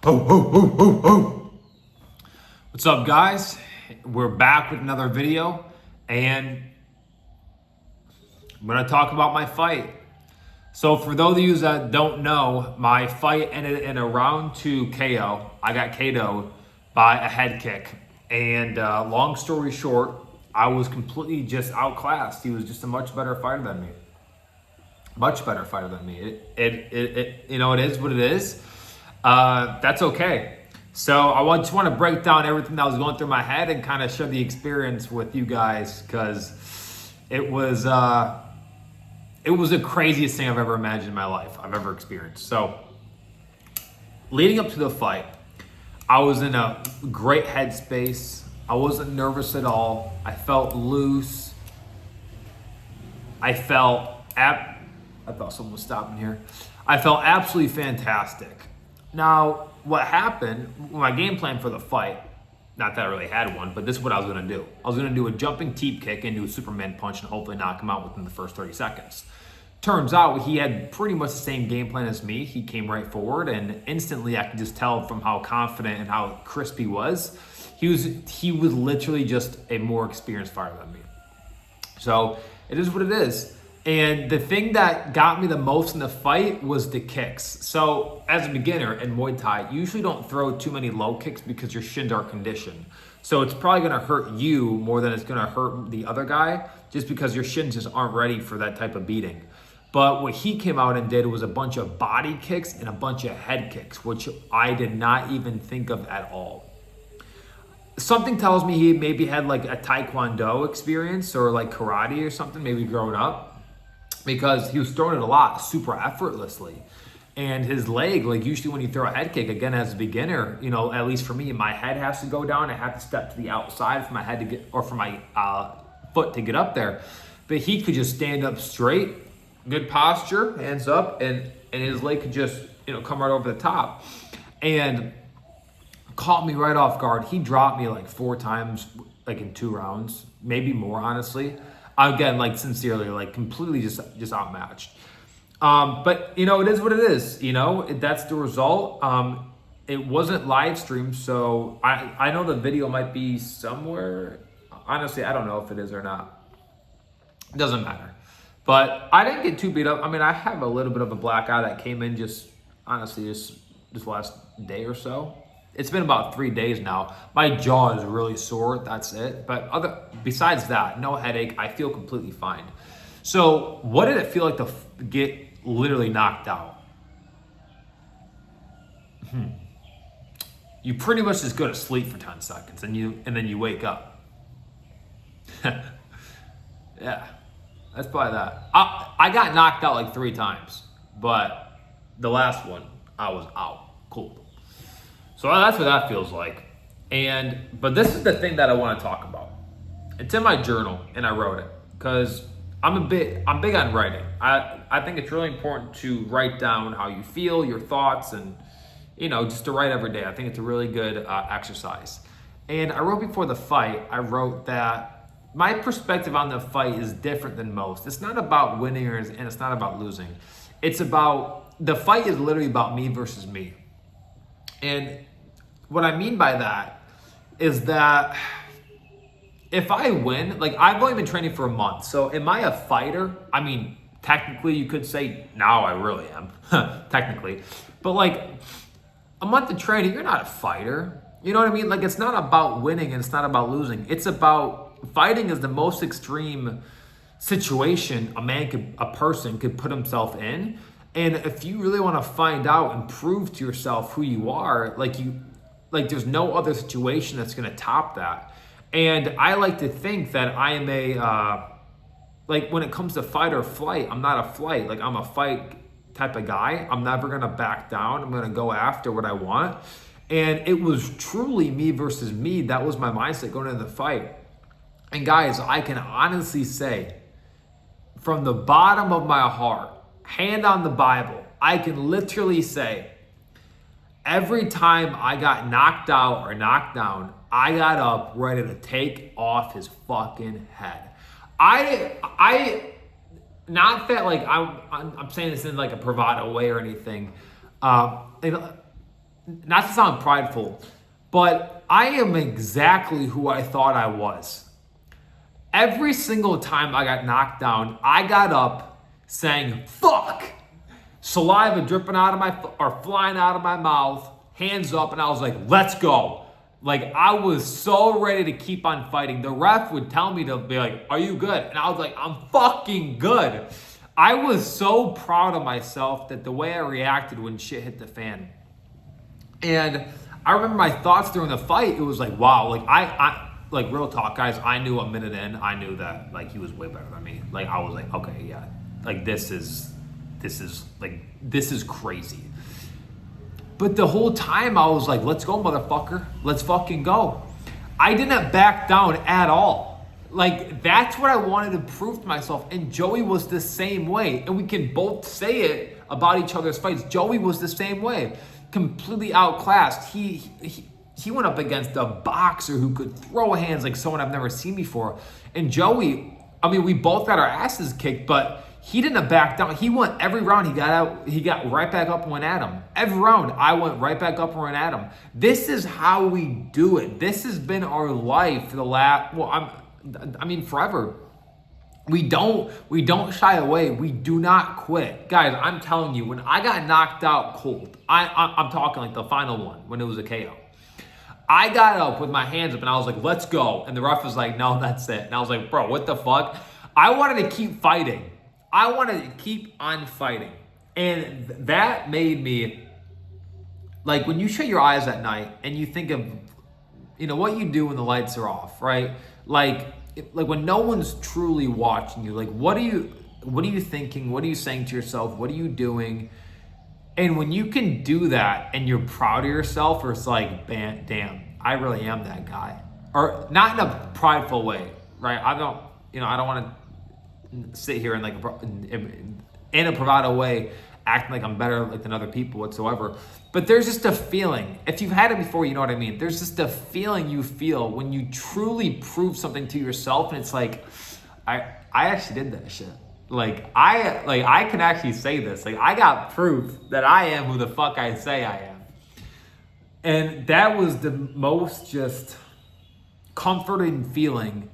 What's up, guys? We're back with another video, and I'm gonna talk about my fight. So for those of you that don't know, my fight ended in a round 2 KO. I got KO'd by a head kick, and long story short, I was completely just outclassed. He was just a much better fighter than me. Much better fighter than me. It is what it is. That's okay. So I just want to break down everything that was going through my head and kind of share the experience with you guys, because it was the craziest thing I've ever imagined in my life, I've ever experienced. So leading up to the fight, I was in a great headspace. I wasn't nervous at all. I felt loose. I thought someone was stopping here. I felt absolutely fantastic. Now, what happened, my game plan for the fight, not that I really had one, but this is what I was gonna do. I was gonna do a jumping teep kick into a Superman punch and hopefully knock him out within the first 30 seconds. Turns out he had pretty much the same game plan as me. He came right forward, and instantly I could just tell from how confident and how crisp he was. He was literally just a more experienced fighter than me. So it is what it is. And the thing that got me the most in the fight was the kicks. So as a beginner in Muay Thai, you usually don't throw too many low kicks because your shins are conditioned. So it's probably gonna hurt you more than it's gonna hurt the other guy, just because your shins just aren't ready for that type of beating. But what he came out and did was a bunch of body kicks and a bunch of head kicks, which I did not even think of at all. Something tells me he maybe had like a Taekwondo experience or like karate or something, maybe growing up, because he was throwing it a lot, super effortlessly. And his leg, like usually when you throw a head kick, again, as a beginner, at least for me, my head has to go down. I have to step to the outside for my head to get, or for my foot to get up there. But he could just stand up straight, good posture, hands up, and his leg could just, come right over the top. And caught me right off guard. He dropped me like 4 times, like in 2 rounds, maybe more, honestly. Again, like sincerely, like completely just outmatched. But it is what it is. That's the result. It wasn't live streamed, so I know the video might be somewhere. Honestly, I don't know if it is or not. It doesn't matter. But I didn't get too beat up. I mean, I have a little bit of a black eye that came in just last day or so. It's been about 3 days now. My jaw is really sore, that's it. But besides that, no headache, I feel completely fine. So what did it feel like to get literally knocked out? You pretty much just go to sleep for 10 seconds and then you wake up. Yeah, that's probably that. I got knocked out like 3 times, but the last one, I was out cold. So that's what that feels like. But this is the thing that I want to talk about. It's in my journal, and I wrote it because I'm big on writing. I think it's really important to write down how you feel, your thoughts, and just to write every day. I think it's a really good exercise. And I wrote before the fight, I wrote that my perspective on the fight is different than most. It's not about winning and it's not about losing. The fight is literally about me versus me. And what I mean by that is that if I win, like I've only been training for a month. So am I a fighter? I mean, technically you could say now I really am, technically. But like a month of training, you're not a fighter. You know what I mean? Like it's not about winning and it's not about losing. It's about fighting is the most extreme situation a person could put himself in. And if you really want to find out and prove to yourself who you are, there's no other situation that's going to top that. And I like to think that I am when it comes to fight or flight, I'm not a flight. Like I'm a fight type of guy. I'm never going to back down. I'm going to go after what I want. And it was truly me versus me. That was my mindset going into the fight. And guys, I can honestly say from the bottom of my heart, hand on the Bible, I can literally say every time I got knocked out or knocked down, I got up ready to take off his fucking head. I not that like I'm saying this in like a bravado way or anything. Not not to sound prideful, but I am exactly who I thought I was. Every single time I got knocked down, I got up saying, fuck, saliva dripping out of or flying out of my mouth, hands up, and I was like, let's go. Like, I was so ready to keep on fighting. The ref would tell me to be like, are you good? And I was like, I'm fucking good. I was so proud of myself that the way I reacted when shit hit the fan. And I remember my thoughts during the fight, it was like, wow, like I like real talk, guys, I knew a minute in, I knew that like he was way better than me. Like I was like, okay, yeah, like this is crazy. But the whole time I was like, let's go, motherfucker. Let's fucking go. I didn't back down at all. Like, that's what I wanted to prove to myself. And Joey was the same way. And we can both say it about each other's fights. Joey was the same way. Completely outclassed. He went up against a boxer who could throw hands like someone I've never seen before. And Joey, I mean, we both got our asses kicked, but he didn't back down. He went every round. He got out. He got right back up and went at him. Every round, I went right back up and went at him. This is how we do it. This has been our life for the last. Well, I mean, forever. We don't shy away. We do not quit, guys. I'm telling you, when I got knocked out cold, I'm talking like the final one when it was a KO. I got up with my hands up and I was like, let's go. And the ref was like, no, that's it. And I was like, bro, what the fuck? I wanted to keep fighting. I wanted to keep on fighting. And that made me, like, when you shut your eyes at night and you think of, you know, what you do when the lights are off, right? Like when no one's truly watching you, like, what are you thinking? What are you saying to yourself? What are you doing? And when you can do that and you're proud of yourself, or it's like, damn, I really am that guy. Or not in a prideful way, right? I don't want to sit here and like in a bravado way, acting like I'm better like than other people whatsoever. But there's just a feeling. If you've had it before, you know what I mean. There's just a feeling you feel when you truly prove something to yourself, and it's like, I actually did that shit. I can actually say this. Like, I got proof that I am who the fuck I say I am. And that was the most just comforting feeling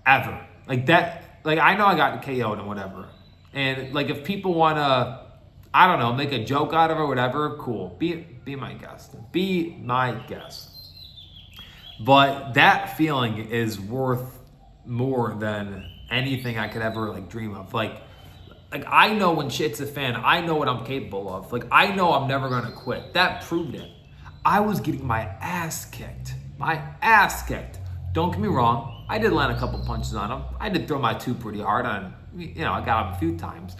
ever. Like that, like I know I got KO'd and whatever. And like if people wanna, I don't know, make a joke out of it or whatever, cool. Be my guest. Be my guest. But that feeling is worth more than anything I could ever like dream of. Like I know when shit's a fan, I know what I'm capable of. Like I know I'm never gonna quit. That proved it. I was getting my ass kicked. My ass kicked. Don't get me wrong, I did land a couple punches on him. I did throw my two pretty hard on, you know, I got him a few times.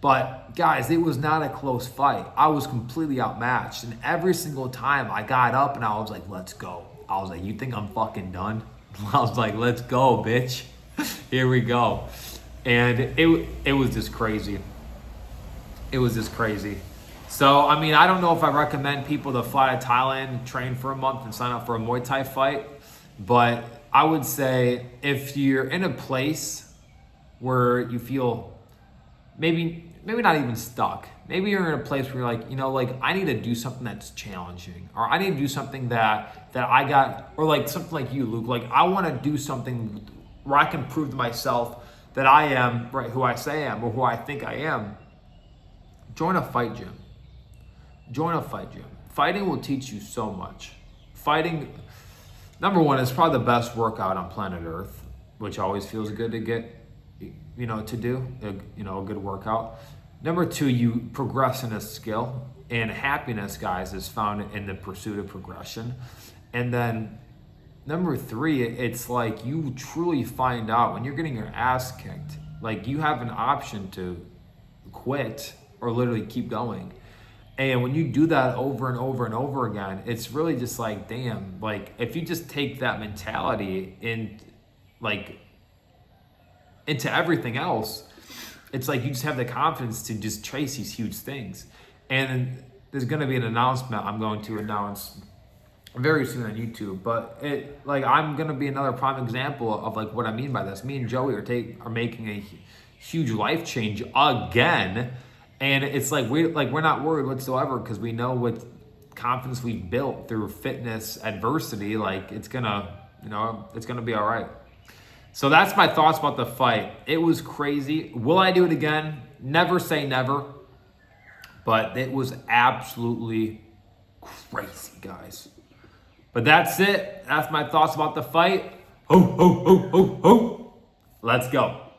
But guys, it was not a close fight. I was completely outmatched. And every single time I got up and I was like, let's go. I was like, you think I'm fucking done? I was like, let's go, bitch. Here we go. And it was just crazy. It was just crazy. So, I mean, I don't know if I recommend people to fly to Thailand, train for a month, and sign up for a Muay Thai fight. But I would say if you're in a place where you feel maybe not even stuck. Maybe you're in a place where you're like, you know, like I need to do something that's challenging, or I need to do something that I got, or like something like you, Luke. Like I want to do something where I can prove to myself that I am right who I say I am, or who I think I am. Join a fight gym. Join a fight gym. Fighting will teach you so much. Fighting, number one, is probably the best workout on planet Earth, which always feels good to get, you know, to do, you know, a good workout. Number two, you progress in a skill, and happiness, guys, is found in the pursuit of progression. And then number three, it's like you truly find out when you're getting your ass kicked, like you have an option to quit or literally keep going. And when you do that over and over and over again, it's really just like, damn, like if you just take that mentality into everything else, it's like you just have the confidence to just chase these huge things. And there's going to be an announcement I'm going to announce very soon on YouTube, but I'm going to be another prime example of like what I mean by this. Me and Joey are making a huge life change again. And it's like we're not worried whatsoever, because we know what confidence we've built through fitness adversity, like it's gonna be all right. So that's my thoughts about the fight. It was crazy. Will I do it again? Never say never. But it was absolutely crazy, guys. But that's it. That's my thoughts about the fight. Ho, ho, ho, ho, ho. Let's go.